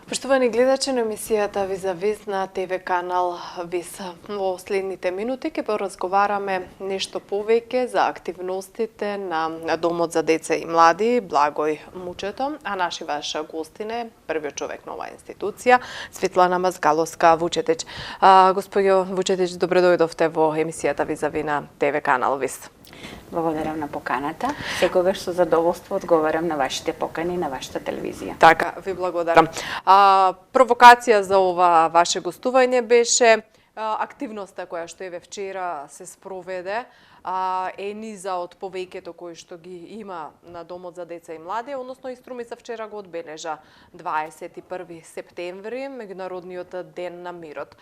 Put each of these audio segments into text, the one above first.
Поштовани гледачи на емисијата Виз на ТВ канал Виз. Во следните минути ќе поразговараме нешто повеќе за активностите на Домот за деца и млади Благој Мучето, а наши ваша гостине првиот човек на оваа институција Светлана Мазгаловска-Вучетич. Господјо Вучетич, добро дојдовте во емисијата Виз на ТВ канал Виз. Благодарам на поканата. Секогаш со задоволство одговарам на вашите покани на вашата телевизија. Така, ви благодарам. Провокација за ова ваше гостување беше активноста која што еве вчера се спроведе, е низа од повеќето кои што ги има на Домот за деца и млади, односно и Струмица вчера го одбележа 21 септември, Меѓународниот ден на мирот.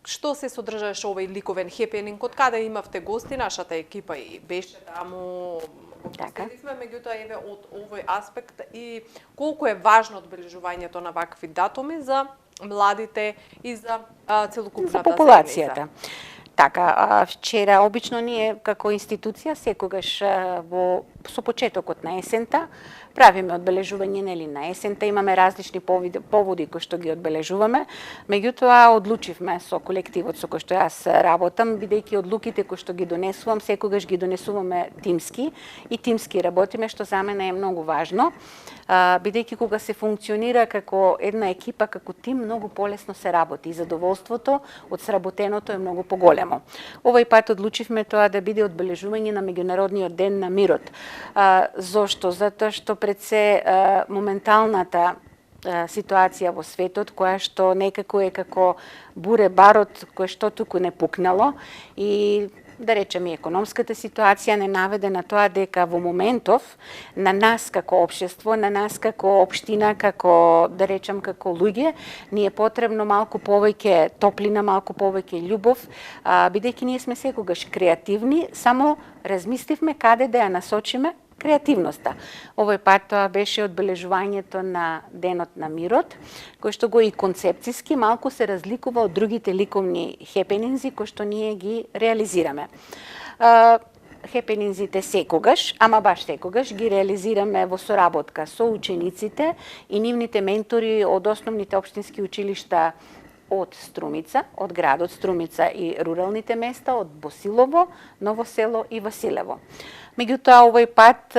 Што се содржаше овој ликовен хепенинг, од каде имавте гости, нашата екипа и беше таму, Така. Меѓутоа еве од овој аспект и колку е важно одбележувањето на вакви датуми за младите и за целокупната популацијата. заедница. Така, вчера обично ние како институција секогаш со почетокот на есента правиме одбележување на есента, имаме различни поводи кои што ги одбележуваме. Меѓутоа одлучивме со колективот со кој што јас работам, бидејќи одлуките кои што ги донесувам секогаш ги донесуваме тимски и тимски работиме, што за мене е многу важно. Бидејќи кога се функционира како една екипа, како тим, многу полесно се работи и задоволството од сработеното е многу поголемо. Овој пат одлучивме тоа да биде одбележување на Меѓународниот ден на мирот. Зошто? Затоа што пред се моменталната ситуација во светот, која што некако е како буре барот кој што туку не пукнало и да речеме економската ситуација не наведе на тоа дека во моментов на нас како општество, на нас како општина, како да речем како луѓе, ни е потребно малку повеќе топлина, малку повеќе љубов, бидејќи ние сме секогаш креативни, само размисливме каде да ја насочиме креативноста. Овој пат тоа беше одбележувањето на Денот на мирот, кој што го и концепцијски малку се разликува од другите ликовни хепенинзи кои што ние ги реализираме. Хепенинзите секогаш, ама баш секогаш, ги реализираме во соработка со учениците и нивните ментори од основните општински училишта од Струмица, од градот Струмица и руралните места, од Босилово, Ново село и Василево. Меѓутоа, овој пат,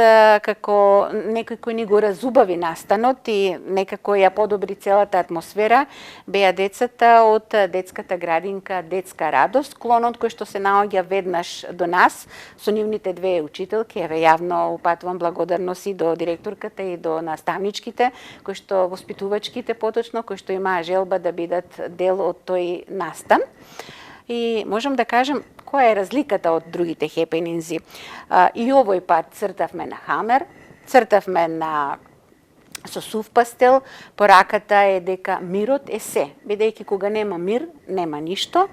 како некој кој ни го разубави настанот и некако ја подобри целата атмосфера, беа децата од детската градинка Детска радост, клонот кој што се наоѓа веднаш до нас, со нивните две учителки, еве јавно упатувам благодарност и до директорката и до наставничките, кои што воспитувачките поточно, кои што имаа желба да бидат дел од тој настан. И можам да кажем која е разликата од другите хепенинзи. И овој пат цртавме на хамер, цртавме со сув пастел, пораката е дека мирот е се, бидејќи кога нема мир, нема ништо.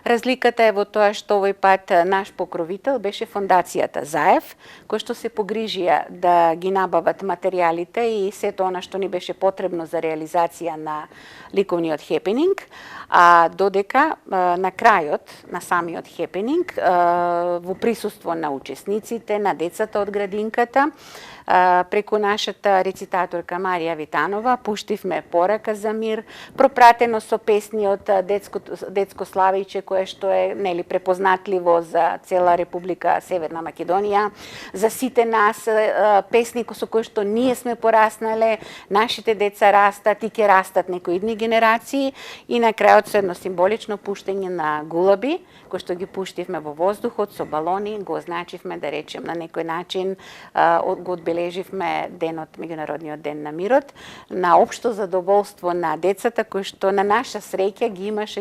Разликата е во тоа што овој пат наш покровител беше фондацијата Заев, кој што се погрижија да ги набават материјалите и сето она што ни беше потребно за реализација на ликовниот хепенинг, а додека на крајот на самиот хепенинг, во присуство на учесниците, на децата од градинката, преку нашата рецитаторка Марија Витанова пуштивме порака за мир, пропратено со песни од детско славијче кое што е препознатливо за цела Република Северна Македонија, за сите нас, песни со кои што ние сме пораснале, нашите деца растат и ќе растат некои идни генерации и на крајот со едно символично пуштење на гулаби, кои што ги пуштивме во воздухот со балони, го означивме да речем на некој начин, го одбележивме денот, Меѓународниот ден на мирот, на општо задоволство на децата кои што на наша среќа ги имаше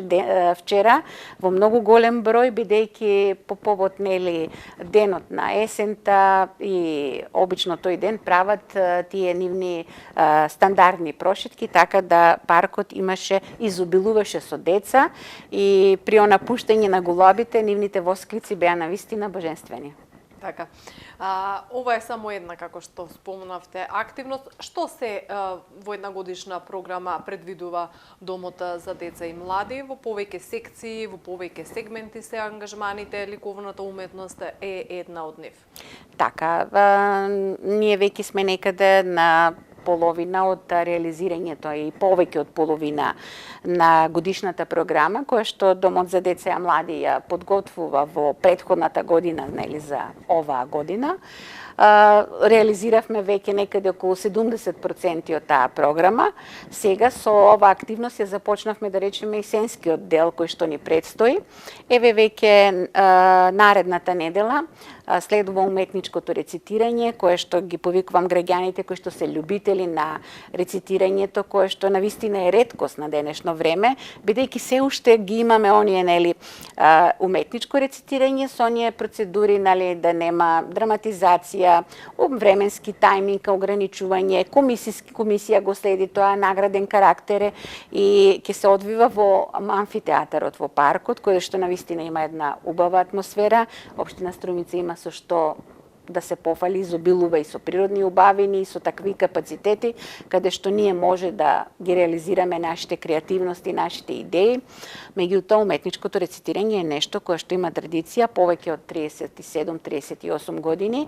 вчера во многу голем број, бидејќи по повод денот на есента и обично тој ден прават тие нивни стандардни прошетки, така да паркот имаше изобилуваше со деца и при она пуштање на голубите нивните восклици беа навистина божествени. Така. Ова е само една, како што спомнавте, активност. Што се во една годишна програма предвидува Домот за деца и млади? Во повеќе секции, во повеќе сегменти се ангажманите, ликовната уметност е една од нив. Така, ние веќе сме некаде на половина од реализирањето и повеќе од половина на годишната програма, која што Домот за деца и млади ја подготвува во претходната година, нели за оваа година. Реализиравме веќе некаде околу 70% од таа програма. Сега со оваа активност ја започнавме, да речеме, есенскиот дел кој што ни предстои. Еве веќе наредната недела следува уметничкото рецитирање, кое што ги повикувам граѓаните кои што се љубители на рецитирањето, кое што навистина е реткост на денешно време, бидејќи се уште ги имаме оние, нели, уметничко рецитирање со оние процедури, нели, да нема драматизација, временски тајминг, ограничување, комисија го следи тоа, награден карактер и ќе се одвива во амфитеатарот во паркот, кој што навистина има една убава атмосфера. Општина Струмица има со што да се пофали, изобилува и со природни убавини, и со такви капацитети, каде што ние може да ги реализираме нашите креативности, нашите идеи. Меѓутоа, уметничкото рецитирање е нешто кое што има традиција повеќе од 37-38 години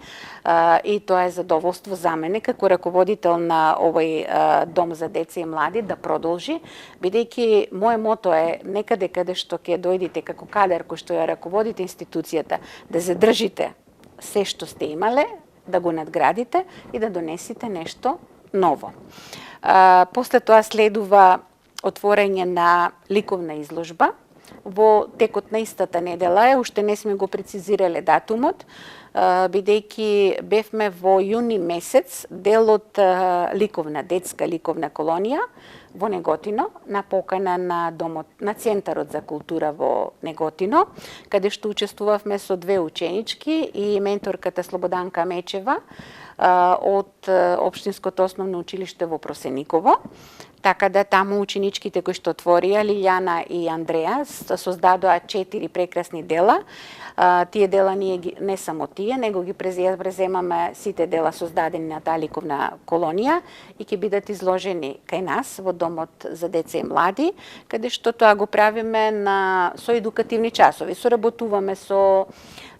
и тоа е задоволство за мене како раководител на овој Дом за деца и млади да продолжи, бидејќи моје мото е некаде каде што ќе дојдете како кадар кој што ја раководите институцијата, да задржите се што сте имале, да го надградите и да донесете нешто ново. После тоа следува отворање на ликовна изложба. Во текот на истата недела уште не сме го прецизирале датумот, бидејќи бевме во јуни месец дел од детска ликовна колонија во Неготино, на покана на Центарот за култура во Неготино, каде што учествувавме со две ученички и менторката Слободанка Мечева од Општинското основно училиште во Просениково. Така да таму ученичките кои што отворија, Лилјана и Андреа, создадоа 4 прекрасни дела. Тие дела ние не само тие, него ги преземаме сите дела создадени на таа ликовна колонија и ќе бидат изложени кај нас во Домот за деца и млади, каде што тоа го правиме со едукативни часови. Соработуваме со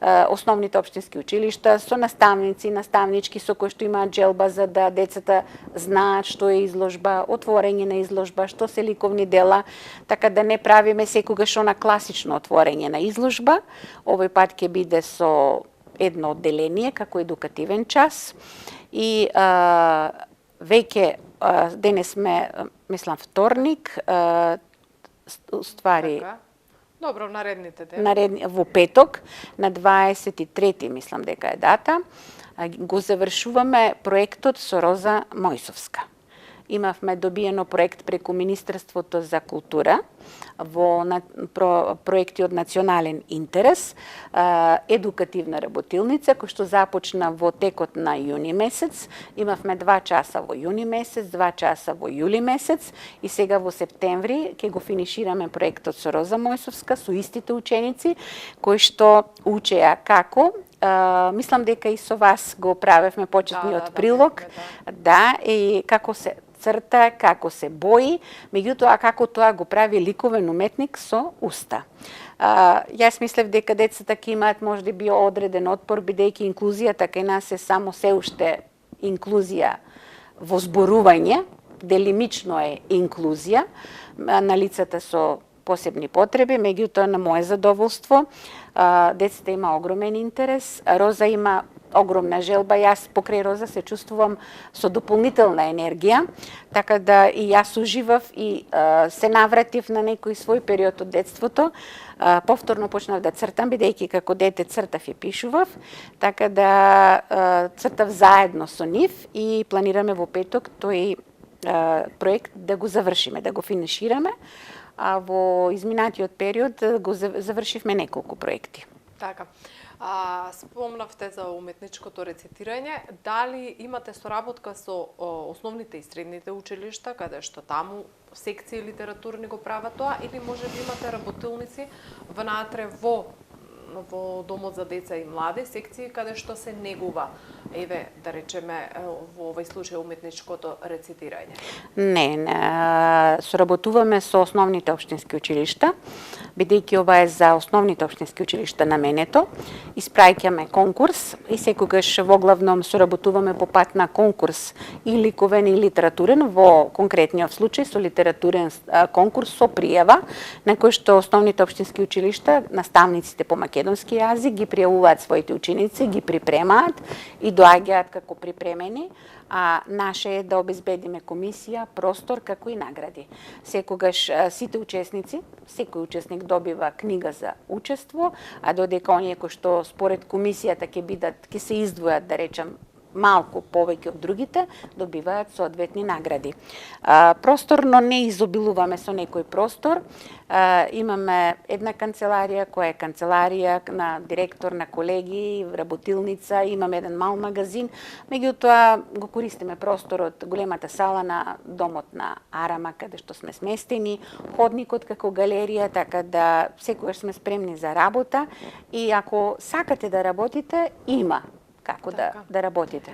основните општински училишта, со наставници, наставнички со кои што имаат желба за да децата знаат што е изложба, отворење на изложба, што се ликовни дела, така да не правиме секогаш она класично отворење на изложба. Овој пат ќе биде со едно одделение како едукативен час и веќе денес сме, мислам, вторник, ствари Добро, наредните дена. Во петок, на 23 мислам дека е дата, го завршуваме проектот со Роза Мојсовска. Имавме добиено проект преку Министерството за култура во проекти од национален интерес, едукативна работилница, кој што започна во текот на јуни месец. Имавме 2 часа во јуни месец, 2 часа во јули месец и сега во септември ќе го финишираме проектот со Роза Мојсовска, со истите ученици, кои што учеа како мислам дека и со вас го правевме почетниот прилог, и како се црта, како се бои, меѓутоа како тоа го прави ликовен уметник со уста. Јас мислев дека децата ќе имаат можеби одреден отпор, бидејќи инклузијата кај нас е само се уште инклузија во зборување, делимично е инклузија на лицата со посебни потреби, меѓутоа на моје задоволство децата има огромен интерес, Роза има огромна желба, јас покрај Роза се чувствувам со дополнителна енергија, така да и јас уживав и се навратив на некој свој период од детството. Повторно почнав да цртам, бидејќи како дете цртав и пишував, така да цртав заедно со нив и планираме во петок тој проект да го завршиме, да го финишираме, а во изминатиот период го завршивме неколку проекти. Така. Спомнавте за уметничкото рецитирање. Дали имате соработка со основните и средните училишта, каде што таму секции литературни го прават тоа, или може би имате работилници внатре во во Домот за деца и млади, секции каде што се негува, еве, да речеме, во овој случај уметничкото рецитирање? Не, соработуваме со основните општински училишта, бидејќи ова е за основните општински училишта наменето. Испраќаме конкурс и секогаш во главном соработуваме по пат на конкурс и ликовен и литературен, во конкретниот случај со литературен конкурс со пријава, на кој што основните општински училишта, наставниците по македонски јазик ги пријавуваат своите ученици, ги припремаат и доаѓаат како припремени, а наше е да обезбедиме комисија, простор, како и награди. Секогаш сите учесници, секој учесник добива книга за учество, а додека оние кои што според комисијата ќе се издвојат, да речем, малку повеќе од другите, добиваат соодветни награди. Просторно не изобилуваме со некој простор. Имаме една канцеларија која е канцеларија на директор, на колеги, работилница, имаме еден мал магазин, меѓутоа го користиме просторот, големата сала на домот на Арама, каде што сме сместени, ходникот како галерија, така да секогаш сме спремни за работа и ако сакате да работите, има како да работите.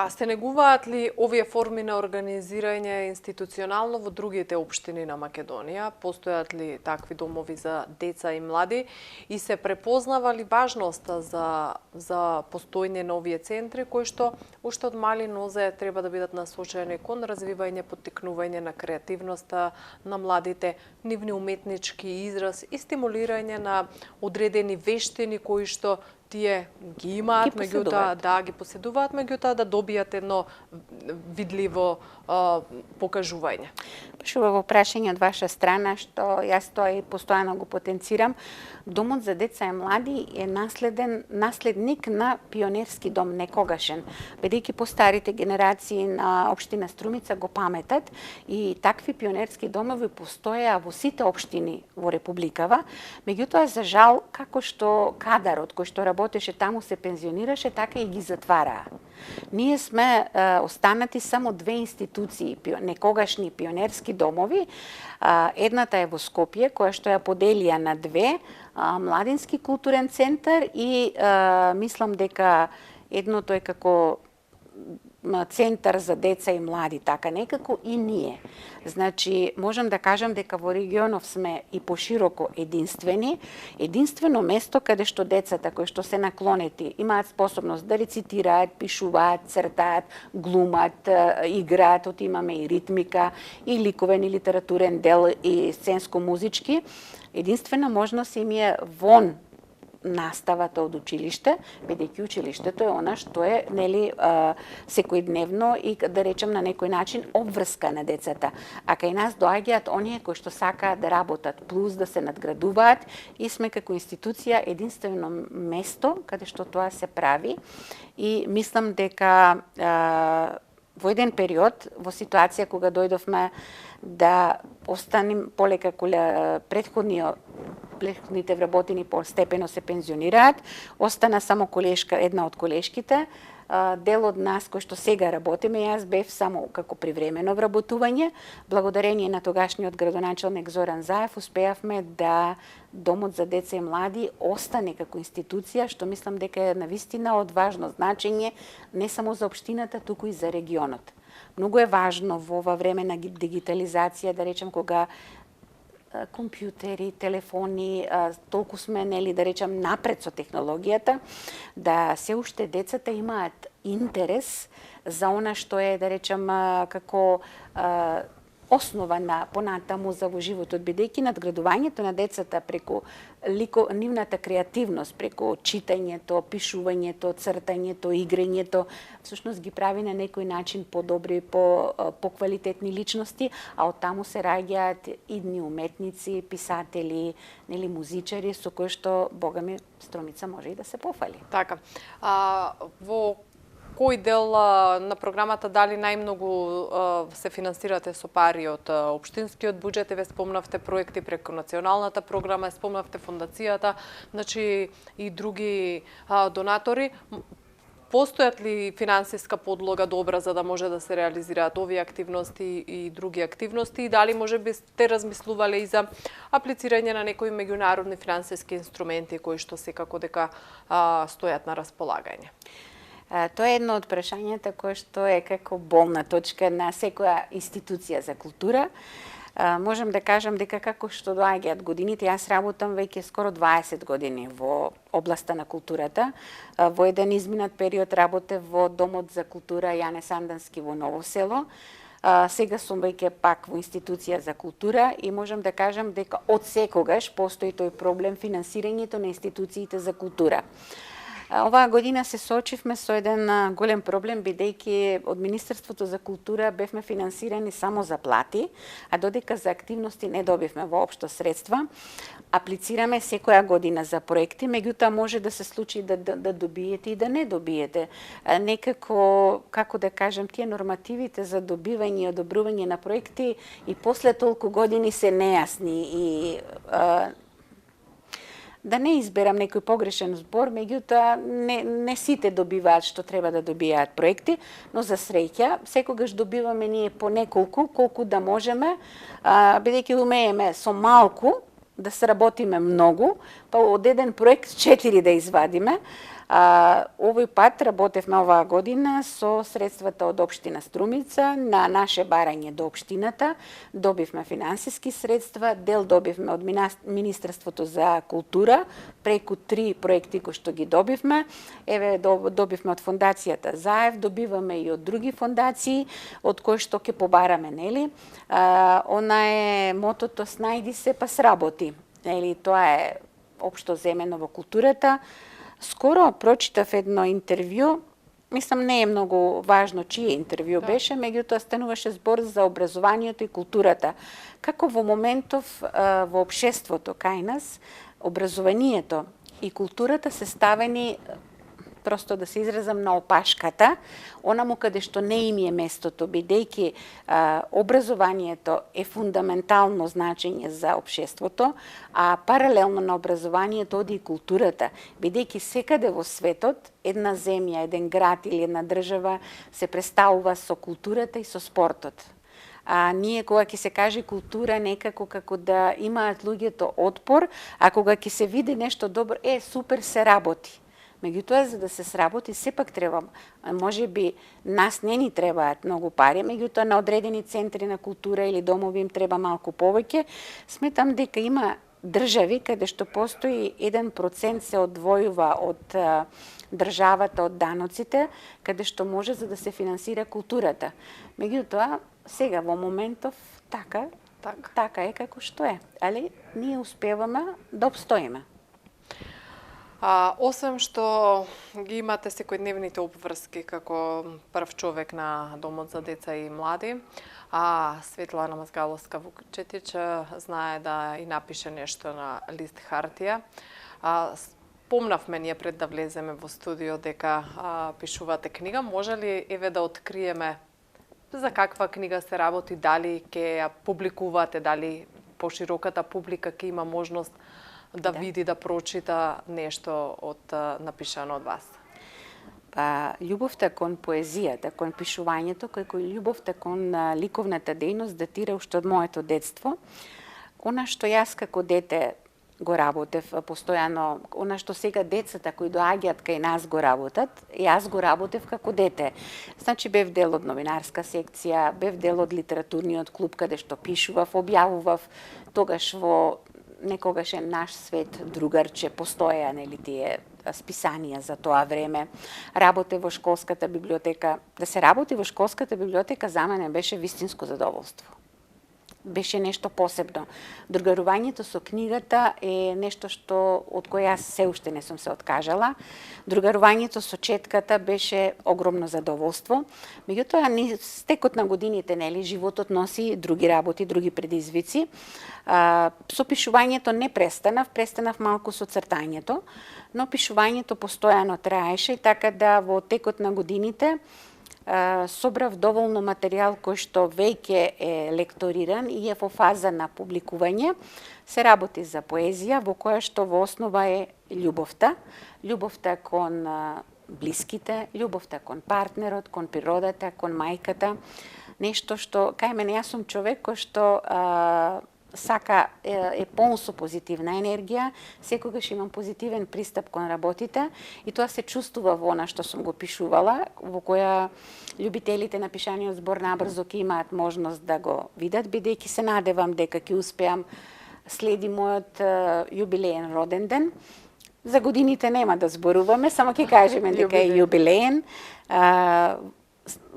Се негуваат ли овие форми на организирање институционално во другите општини на Македонија? Постојат ли такви домови за деца и млади? И се препознава ли важноста за постојање на овие центри, кои што уште од мали нозе треба да бидат насочени кон развивање, поттикнување на креативноста на младите, нивни уметнички израз и стимулирање на одредени вештини кои што тие ги имаат, меѓутоа ги поседуваат, меѓутоа да добијат едно видливо покажување. Прашува прашање од ваша страна, што јас тоа и постојано го потенцирам. Домот за деца и млади е наследник на пионерски дом некогашен, бидејќи постарите генерации на општина Струмица го паметат и такви пионерски домови постоеа во сите општини во Републикава, меѓутоа за жал како што кадарот кој што работеше таму се пензионираше, така и ги затвараа. Ние сме останати само две институции, некогашни пионерски домови. Едната е во Скопје, која што ја поделија на две, Младински културен центар и мислам дека едното е како центар за деца и млади, така некако и ние. Значи, можам да кажам дека во регионов сме и пошироко единствени, единствено место каде што децата кои што се наклонети имаат способност да рецитираат, пишуваат, цртаат, глумат, играат, имаме и ритмика, и ликовен и литературен дел и сценско-музички. Единствена можност им е вон наставата од училиште, бидејќи училиштето е она што е секојдневно и да речем на некој начин обврска на децата. А кај нас доаѓаат оние кои што сакаат да работат плюс, да се надградуваат и сме како институција единствено место каде што тоа се прави и мислам дека во еден период, во ситуација кога дојдовме да останем полека предходните вработени постепено се пензионираат, остана само колешка, една од колешките, дел од нас кои што сега работиме, јас бев само како привремено вработување, благодарение на тогашниот градоначелник Зоран Заев успеавме да Домот за деца и млади остане како институција, што мислам дека е навистина од важно значење не само за општината, туку и за регионот. Многу е важно во ова време на дигитализација, да речем, кога компјутери, телефони, толку сме, да речем, напред со технологијата, да се уште децата имаат интерес за она што е, да речем, како основа на понатаму за во животот, бидејќи надградувањето на децата преку нивната креативност, преку читањето, пишувањето, цртањето, играњето, всушност ги прави на некој начин подобри, поквалитетни личности, а од таму се раѓаат идни уметници, писатели, музичари, со кои што, бога ми, Струмица може и да се пофали. Така. Во кој дел на програмата дали најмногу се финансирате со пари од општинскиот буџет? Ве спомнавте проекти преку националната програма, спомнавте фондацијата, значи и други донатори. Постојат ли финансиска подлога добра за да може да се реализираат овие активности и други активности и дали може би сте размислувале и за аплицирање на некои меѓународни финансиски инструменти кои што секако дека стојат на располагање? Тоа е едно од прашањата кое што е како болна точка на секоја институција за култура. Можам да кажам дека како што доаѓаат годините, јас работам веќе скоро 20 години во областа на културата. Во еден изминат период работев во Домот за култура Јане Сандански во Ново село. Сега сум веќе пак во институција за култура и можам да кажам дека од секогаш постои тој проблем финансирањето на институциите за култура. Оваа година се соочивме со еден голем проблем, бидејќи од Министерството за култура бевме финансирани само за плати, а додека за активности не добивме воопшто средства. Аплицираме секоја година за проекти, меѓутоа може да се случи да добиете и да не добиете. Некако, како да кажам, тие нормативите за добивање и одобрување на проекти и после толку години се нејасни и да не изберам некој погрешен збор, меѓутоа не сите добиваат што треба да добијаат проекти, но за среќа секогаш добиваме ние по неколку, колку да можеме, бидејќи умееме со малку да сработиме многу, па од еден проект 4 да извадиме. Овој пат работевме оваа година со средствата од општина Струмица на наше барање до општината. Добивме финансиски средства, дел добивме од Министерството за култура, преку 3 проекти кои што ги добивме. Еве добивме од фондацијата Заев, добиваме и од други фондации од кои што ќе побараме, нели? Она е мотото "Снајди се па сработи". Нели, тоа е општо земено во културата. Скоро прочитав едно интервју, мислам не е многу важно чие интервју беше, меѓутоа стануваше збор за образованието и културата. Како во моментов во општеството кај нас, образованието и културата се ставени, просто да се изразам, на опашката, онаму каде што не им е местото, бидејќи образованието е фундаментално значење за општеството, а паралелно на образованието оди и културата, бидејќи секаде во светот една земја, еден град или една држава се представува со културата и со спортот. Ние кога ќе се каже култура, некако како да имаат луѓето отпор, а кога ќе се види нешто добро, супер, се работи. Меѓутоа, за да се сработи, сепак треба, може би нас не ни требаат многу пари, меѓутоа на одредени центри на култура или домови им треба малку повеќе. Сметам дека има држави каде што постои 1% се одвојува од државата, од даноците, каде што може за да се финансира културата. Меѓутоа, сега во моментов така е како што е, али ние успеваме да обстоиме. Освен што ги имате секојдневните обврски како прв човек на Домот за деца и млади, Светлана Мазгаловска-Вукчетич знае да и напише нешто на лист хартија. Спомнавме ние пред да влеземе во студио дека пишувате книга. Може ли еве да откриеме за каква книга се работи, дали ќе ја публикувате, дали пошироката публика ќе има можност да види, да прочита нешто од напишано од вас? Љубовта кон поезијата, кон пишувањето, како и љубовта кон ликовната дејност датира уште од моето детство. Она што јас како дете го работев постојано, она што сега децата кои доаѓаат кај нас го работат, јас го работев како дете. Значи бев дел од новинарска секција, бев дел од литературниот клуб каде што пишував, објавував тогаш во некогаш е Наш свет, Другарче, постоеа нели тие списанија за тоа време. Работе во школската библиотека. Да се работи во школската библиотека за мене беше вистинско задоволство. Беше нешто посебно. Другарувањето со книгата е нешто што од кое јас се уште не сум се откажала. Другарувањето со четката беше огромно задоволство. Меѓутоа, стекот на годините, нели, животот носи други работи, други предизвици. Со пишувањето не престанав малку со цртањето, но пишувањето постојано траеше, така да во текот на годините собрав доволно материјал кој што веќе е лекториран и е во фаза на публикување. Се работи за поезија, во која што во основа е љубовта. Љубовта кон блиските, љубовта кон партнерот, кон природата, кон мајката. Нешто што, кај мене, јас сум човек кој што сака е полн со позитивна енергија, секогаш имам позитивен пристап кон работите и тоа се чувствува во она што сум го пишувала, во која љубителите на пишаниот збор набрзо ќе имаат можност да го видат, бидејќи се надевам дека ќе успеам следи мојот јубилеен роден ден. За годините нема да зборуваме, само ќе кажеме дека е јубилеен.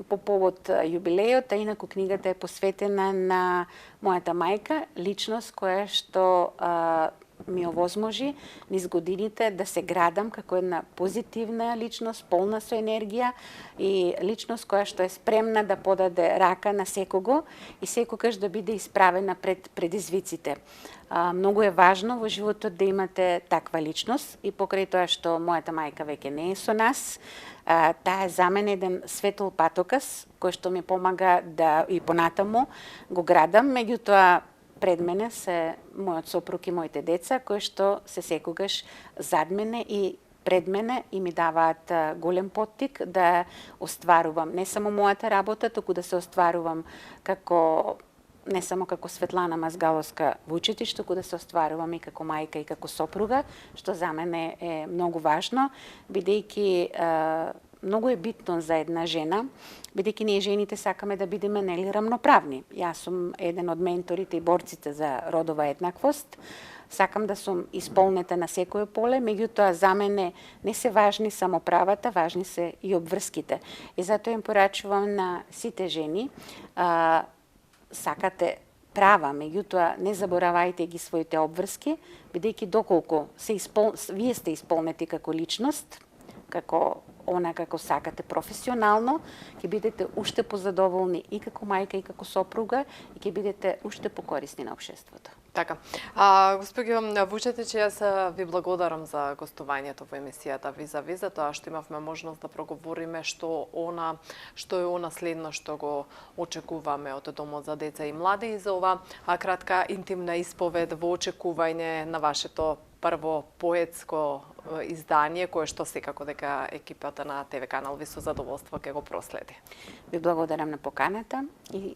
По повод јубилејот, а инаку книгата е посветена на мојата мајка, личност која што ми овозможи низ годините да се градам како една позитивна личност, полна со енергија и личност која што е спремна да подаде рака на секого и секогаш да биде исправена пред предизвиците. Многу е важно во животот да имате таква личност и покрај тоа што мојата мајка веќе не е со нас, таа е за мене еден светол патокас кој што ми помага да и понатаму го градам, меѓутоа пред мене се мојот сопруг и моите деца кои што се секогаш зад мене и пред мене и ми даваат голем поттик да остварувам не само мојата работа, туку да се остварувам како не само како Светлана Мазгаловска Вучетич, туку да се остварувам и како мајка и како сопруга, што за мене е многу важно, бидејќи многу е битно за една жена, бидејќи ние жените сакаме да бидеме нели рамноправни. Јас сум еден од менторите и борците за родова еднаквост. Сакам да сум исполнета на секое поле, меѓутоа за мене не се важни само правата, важни се и обврските. И затоа им порачувам на сите жени, сакате права, меѓутоа не заборавајте ги своите обврски, бидејќи доколку вие сте исполнети како личност, како како сакате професионално, ќе бидете уште позадоволни и како мајка и како сопруга и ќе бидете уште покорисни на општеството. Така. Госпоѓо Вучетич, јас ви благодарам за гостувањето во емисијата Виза-ви, за тоа што имавме можност да проговориме што е она следно што го очекуваме од Домот за деца и млади и за ова кратка интимна исповед во очекување на вашето прво поетско издание, кое што секако дека екипата на ТВ канал Ви со задоволство ќе го проследи. Ви благодарам на поканата и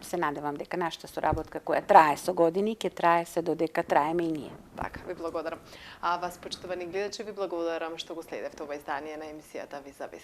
се надевам дека нашата соработка која трае со години, ќе трае се додека траеме и ние. Така, ви благодарам. Вас, почитувани гледачи, ви благодарам што го следевте ова издание на емисијата Виза-ви.